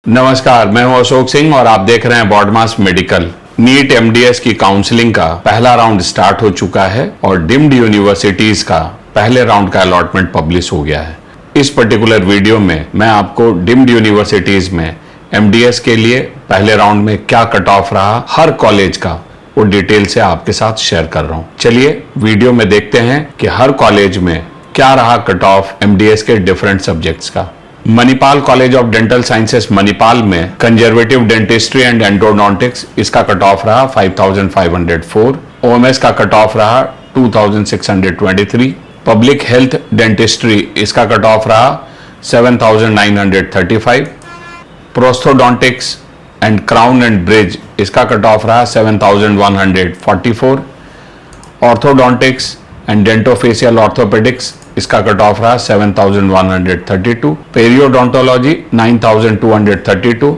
नमस्कार, मैं हूं अशोक सिंह और आप देख रहे हैं बॉडमास मेडिकल। नीट एमडीएस की काउंसलिंग का पहला राउंड स्टार्ट हो चुका है और डिम्ड यूनिवर्सिटीज का पहले राउंड का अलॉटमेंट पब्लिश हो गया है। इस पर्टिकुलर वीडियो में मैं आपको डिम्ड यूनिवर्सिटीज में एमडीएस के लिए पहले राउंड में क्या कट ऑफ रहा हर कॉलेज का, वो डिटेल से आपके साथ शेयर कर रहा हूं। चलिए वीडियो में देखते हैं कि हर कॉलेज में क्या रहा कट ऑफ एमडीएस के डिफरेंट सब्जेक्ट्स का। Manipal college of dental sciences Manipal में कंजर्वेटिव डेंटिस्ट्री एंड एंडोडोंटिक्स इसका कट ऑफ रहा 5504। ओएमएस का कट ऑफ रहा 2623। पब्लिक हेल्थ डेंटिस्ट्री इसका कट ऑफ रहा 7935। Prosthodontics and crown and bridge इसका कट ऑफ रहा 7144। ऑर्थोडोंटिक्स एंड डेंटोफेशियल ऑर्थोपेडिक्स इसका कट ऑफ रहा 7132। Periodontology 9232।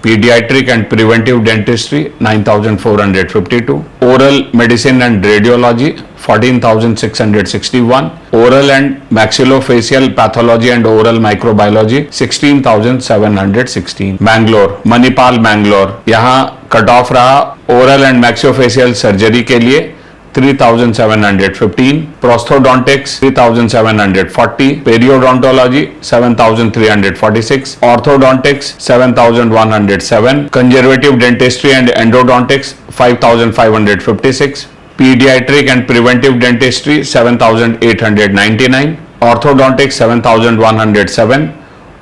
Paediatric and preventive dentistry 9452। Oral medicine and radiology 14661। Oral and maxillofacial pathology and oral microbiology 16716। Mangalore, Manipal Mangalore, यहाँ cut off रहा oral and maxillofacial surgery के लिए 3715। Prosthodontics 3740। Periodontology 7346। Orthodontics 7107। Conservative dentistry and endodontics 5556। Paediatric and preventive dentistry 7899। Orthodontics 7107।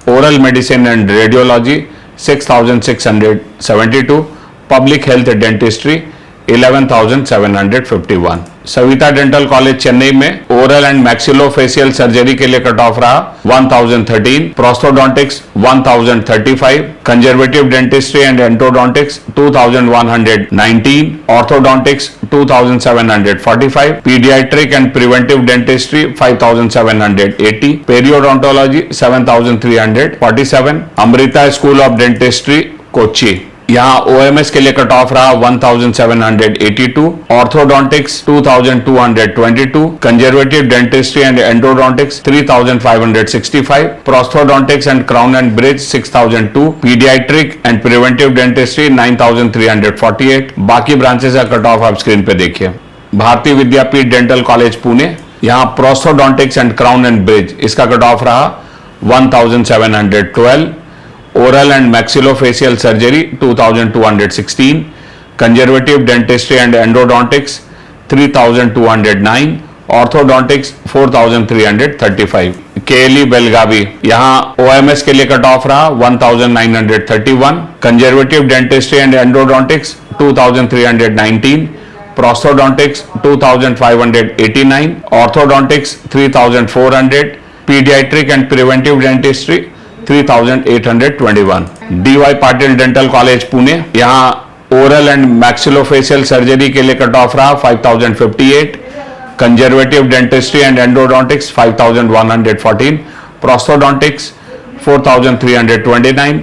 Oral medicine and radiology 6672। Public health dentistry 11751। Savita dental college Chennai में oral and maxillofacial surgery के लिए cut off रहा 1013। Prosthodontics 1035। Conservative dentistry and endodontics 2119। Orthodontics 2745। Paediatric and preventive dentistry 5780। Periodontology 7347। Amrita school of dentistry Kochi, यहाँ OMS के लिए cut off रहा 1782। Orthodontics 2222। Conservative dentistry and endodontics 3565। Prosthodontics and crown and bridge 6002। Paediatric and preventive dentistry 9348। बाकी branches का cut off आप screen पे देखिए। भारतीय विद्यापीठ डेंटल कॉलेज पुणे, यहाँ prosthodontics and crown and bridge इसका कट ऑफ रहा 1712। Oral and maxillofacial surgery 2216। Conservative dentistry and endodontics 3209। Orthodontics 4335। KLE Belagavi, यहाँ ओएमएस के लिए कट ऑफ रहा 1931। Conservative dentistry and endodontics 2319। Prosthodontics 2589। Orthodontics 3400। Paediatric and preventive dentistry 3821। DY Patil dental college Pune, यहाँ oral and maxillofacial surgery के लिए cut off रहा 5058। Conservative dentistry and endodontics 5114। Prosthodontics 4329।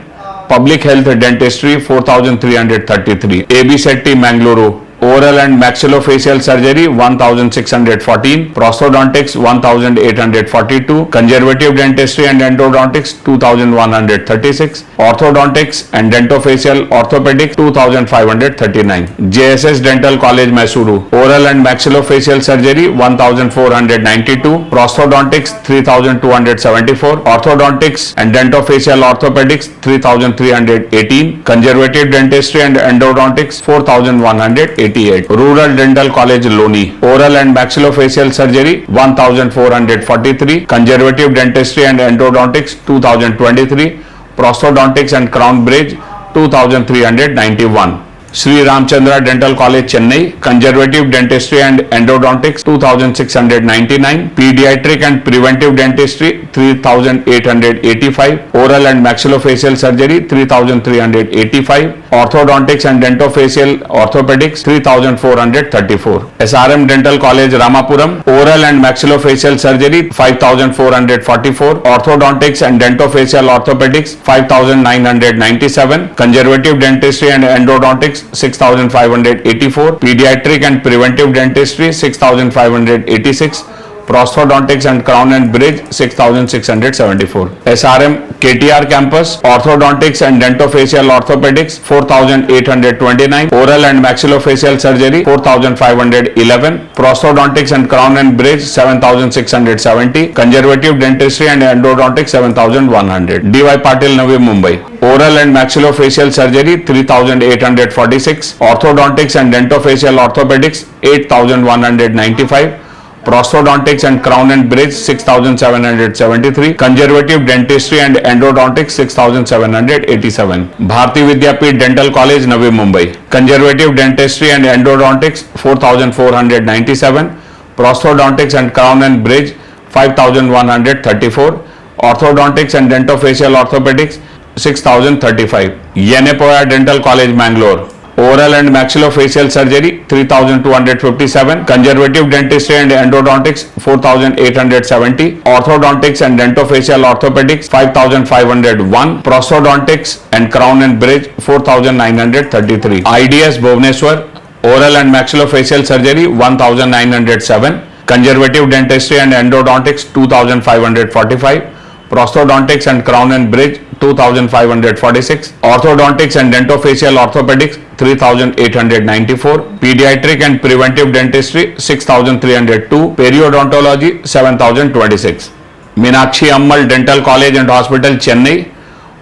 Public health dentistry 4333। AB Shetty Mangaluru, oral and maxillofacial surgery 1614। Prosthodontics 1842। Conservative dentistry and endodontics 2136। Orthodontics and dentofacial orthopaedics 2539। JSS dental college Mysuru, oral and maxillofacial surgery 1492। Prosthodontics 3274। Orthodontics and dentofacial orthopaedics 3318। Conservative dentistry and endodontics 4188। Rural dental college Loni, oral and maxillofacial surgery 1443। Conservative dentistry and endodontics 2023। Prosthodontics and crown bridge 2391। Shri Ramchandra dental college Chennai, conservative dentistry and endodontics 2699। Paediatric and preventive dentistry 3885। Oral and maxillofacial surgery 3385। Orthodontics and dentofacial orthopaedics 3434। SRM dental college Ramapuram, oral and maxillofacial surgery 5444। Orthodontics and dentofacial orthopaedics 5997। Conservative dentistry and endodontics 6584। Paediatric and preventive dentistry 6586। prosthodontics and crown and bridge 6,674. SRM KTR campus, orthodontics and dentofacial orthopedics 4,829, oral and maxillofacial surgery 4,511, prosthodontics and crown and bridge 7,670, conservative dentistry and endodontics 7,100. DY Patil, Navi Mumbai, oral and maxillofacial surgery 3,846, orthodontics and dentofacial orthopedics 8,195, prosthodontics and crown and bridge 6,773, conservative dentistry and endodontics 6,787. Bharati Vidyapeeth Dental College, Navi Mumbai, conservative dentistry and endodontics 4,497, prosthodontics and crown and bridge 5,134, orthodontics and dentofacial orthopedics 6,035. Yenepoya Dental College, Mangalore, oral and maxillofacial surgery 3,257, conservative dentistry and endodontics 4,870, orthodontics and dentofacial orthopedics 5,501, prosthodontics and crown and bridge 4,933. IDS Bhubaneswar, oral and maxillofacial surgery 1,907, conservative dentistry and endodontics 2,545, prosthodontics and crown and bridge 2,546, orthodontics and dentofacial orthopedics 3,894, pediatric and preventive dentistry 6,302, periodontology 7,026. Meenakshi Ammal Dental College and Hospital, Chennai,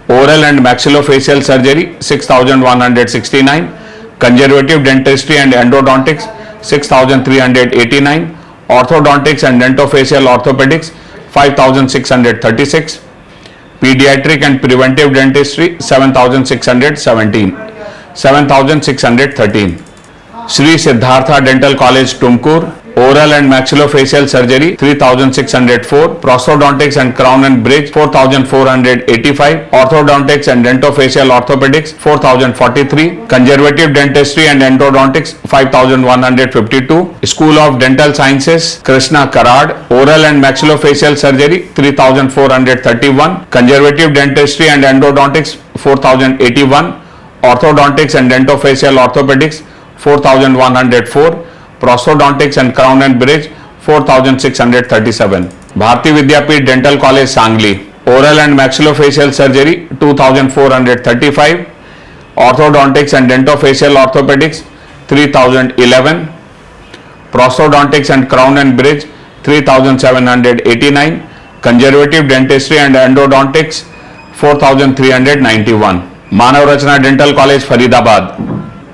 oral and maxillofacial surgery 6,169, conservative dentistry and endodontics 6,389, orthodontics and dentofacial orthopedics 5,636, pediatric and preventive dentistry 7,613. Sri Siddhartha Dental College, Tumkur, oral and maxillofacial surgery 3,604, prosthodontics and crown and bridge 4,485, orthodontics and dentofacial orthopedics 4,043, conservative dentistry and endodontics 5,152, School of Dental Sciences, Krishna Karad, oral and maxillofacial surgery 3,431, conservative dentistry and endodontics 4,081, orthodontics and dentofacial orthopedics 4,104, prosthodontics and crown and bridge 4,637. Bharati Vidyapeeth Dental College, Sangli, oral and maxillofacial surgery 2,435, orthodontics and dentofacial orthopedics 3,011, prosthodontics and crown and bridge 3,789, conservative dentistry and endodontics 4,391. Manav Rachna Dental College, Faridabad,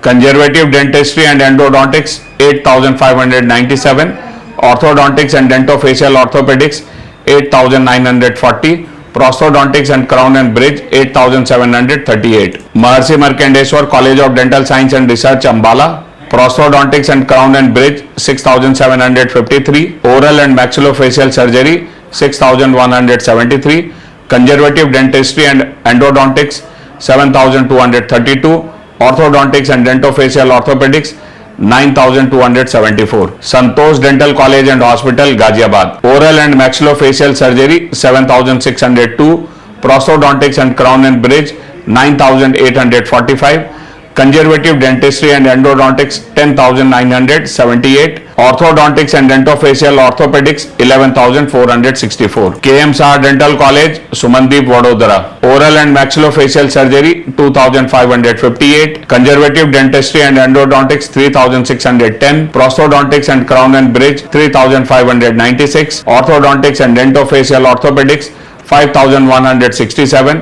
conservative dentistry and endodontics 8,597, orthodontics and dentofacial orthopedics 8,940, prosthodontics and crown and bridge 8,738. Maharshi Markandeshwar College of Dental Science and Research, Ambala, prosthodontics and crown and bridge 6,753, oral and maxillofacial surgery 6,173, conservative dentistry and endodontics 7,232, orthodontics and dentofacial orthopedics 9,274. Santosh Dental College and Hospital, Ghaziabad, oral and maxillofacial surgery 7,602, prosthodontics and crown and bridge 9,845, conservative dentistry and endodontics 10,978, orthodontics and dentofacial orthopedics 11,464. KM Shah Dental College, Sumandeep, Vadodara, oral and maxillofacial surgery 2,558, conservative dentistry and endodontics 3,610, prosthodontics and crown and bridge 3,596, orthodontics and dentofacial orthopedics 5,167,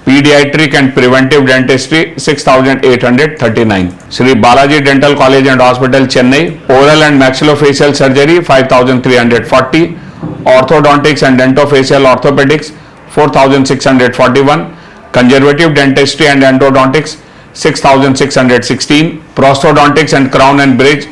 pediatric and preventive dentistry 6,839. Sri Balaji Dental College and Hospital, Chennai, oral and maxillofacial surgery 5,340, orthodontics and dentofacial orthopedics 4,641, conservative dentistry and endodontics 6,616, prosthodontics and crown and bridge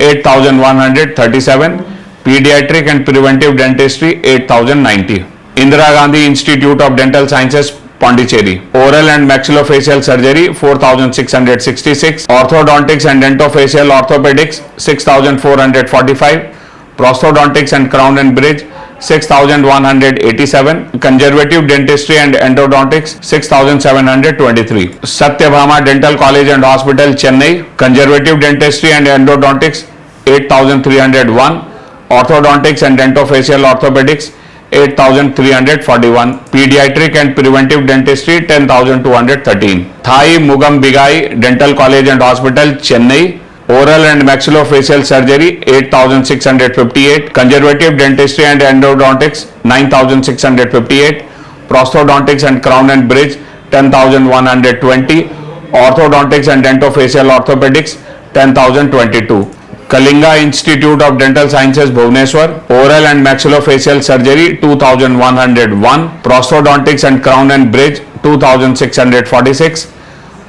8,137, pediatric and preventive dentistry 8,090. Indira Gandhi Institute of Dental Sciences, Pondicherry, oral and maxillofacial surgery 4,666, orthodontics and dentofacial orthopedics 6,445, prosthodontics and crown and bridge 6,187, conservative dentistry and endodontics 6,723. Satyabhama Dental College and Hospital, Chennai, conservative dentistry and endodontics 8,301, Orthodontics and dentofacial orthopedics 8,341. Pediatric and preventive dentistry 10,213. Thai Mugam Bigai Dental College and Hospital, Chennai. Oral and maxillofacial surgery 8,658. Conservative dentistry and endodontics 9,658. Prosthodontics and crown and bridge 10,120. Orthodontics and dentofacial orthopedics 10,022. Kalinga Institute of Dental Sciences, Bhubaneswar. Oral and maxillofacial surgery 2,101. Prosthodontics and crown and bridge 2,646.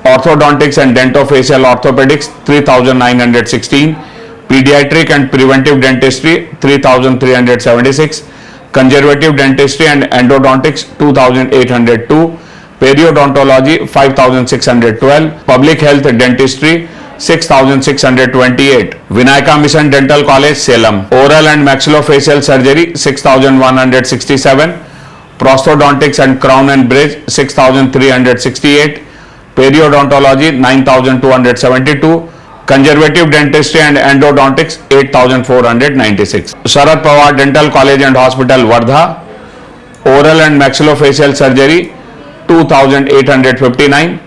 Orthodontics and dentofacial orthopedics 3,916. Pediatric and preventive dentistry 3,376. Conservative dentistry and endodontics 2,802. Periodontology 5,612. Public health dentistry 6,628. Vinayaka Mission Dental College, Salem. Oral and maxillofacial surgery 6,167. Prosthodontics and crown and bridge 6,368. Periodontology 9,272. Conservative dentistry and endodontics 8,496. Sharad Pawar Dental College and Hospital, Wardha. Oral and maxillofacial surgery 2,859.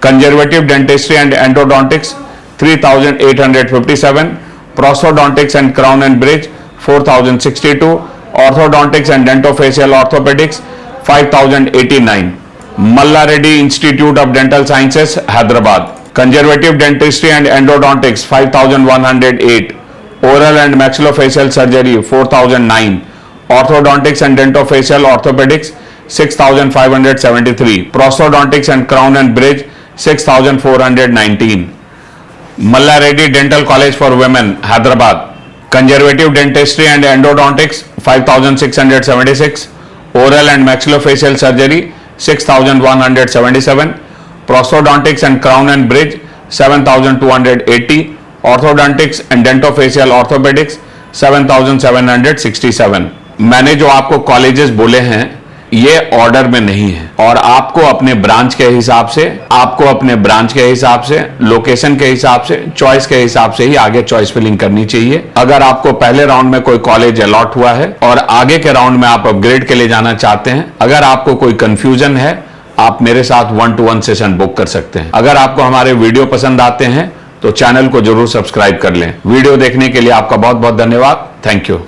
Conservative dentistry and endodontics 3,857. Prosthodontics and crown and bridge 4,062. Orthodontics and dentofacial orthopedics 5,089. Malla Reddy Institute of Dental Sciences, Hyderabad. Conservative dentistry and endodontics 5,108. Oral and maxillofacial surgery 4,009. Orthodontics and dentofacial orthopedics 6,573. Prosthodontics and crown and bridge 6,419. Malla Reddy Dental College for Women, Hyderabad. Conservative dentistry and endodontics 5,676. Oral and maxillofacial surgery 6,177. Prosthodontics and crown and bridge 7,280. Orthodontics and dentofacial orthopedics 7,767. मैंने जो आपको colleges बोले हैं ये order में नहीं है और आपको अपने ब्रांच के हिसाब से, लोकेशन के हिसाब से, चॉइस के हिसाब से ही आगे चॉइस फिलिंग करनी चाहिए। अगर आपको पहले राउंड में कोई कॉलेज अलॉट हुआ है और आगे के राउंड में आप अपग्रेड के लिए जाना चाहते हैं, अगर आपको कोई कंफ्यूजन है आप मेरे साथ 1-to-1 सेशन बुक कर सकते हैं। अगर आपको हमारे वीडियो पसंद आते हैं तो चैनल को जरूर सब्सक्राइब कर लें। वीडियो देखने के लिए आपका बहुत बहुत धन्यवाद। Thank you.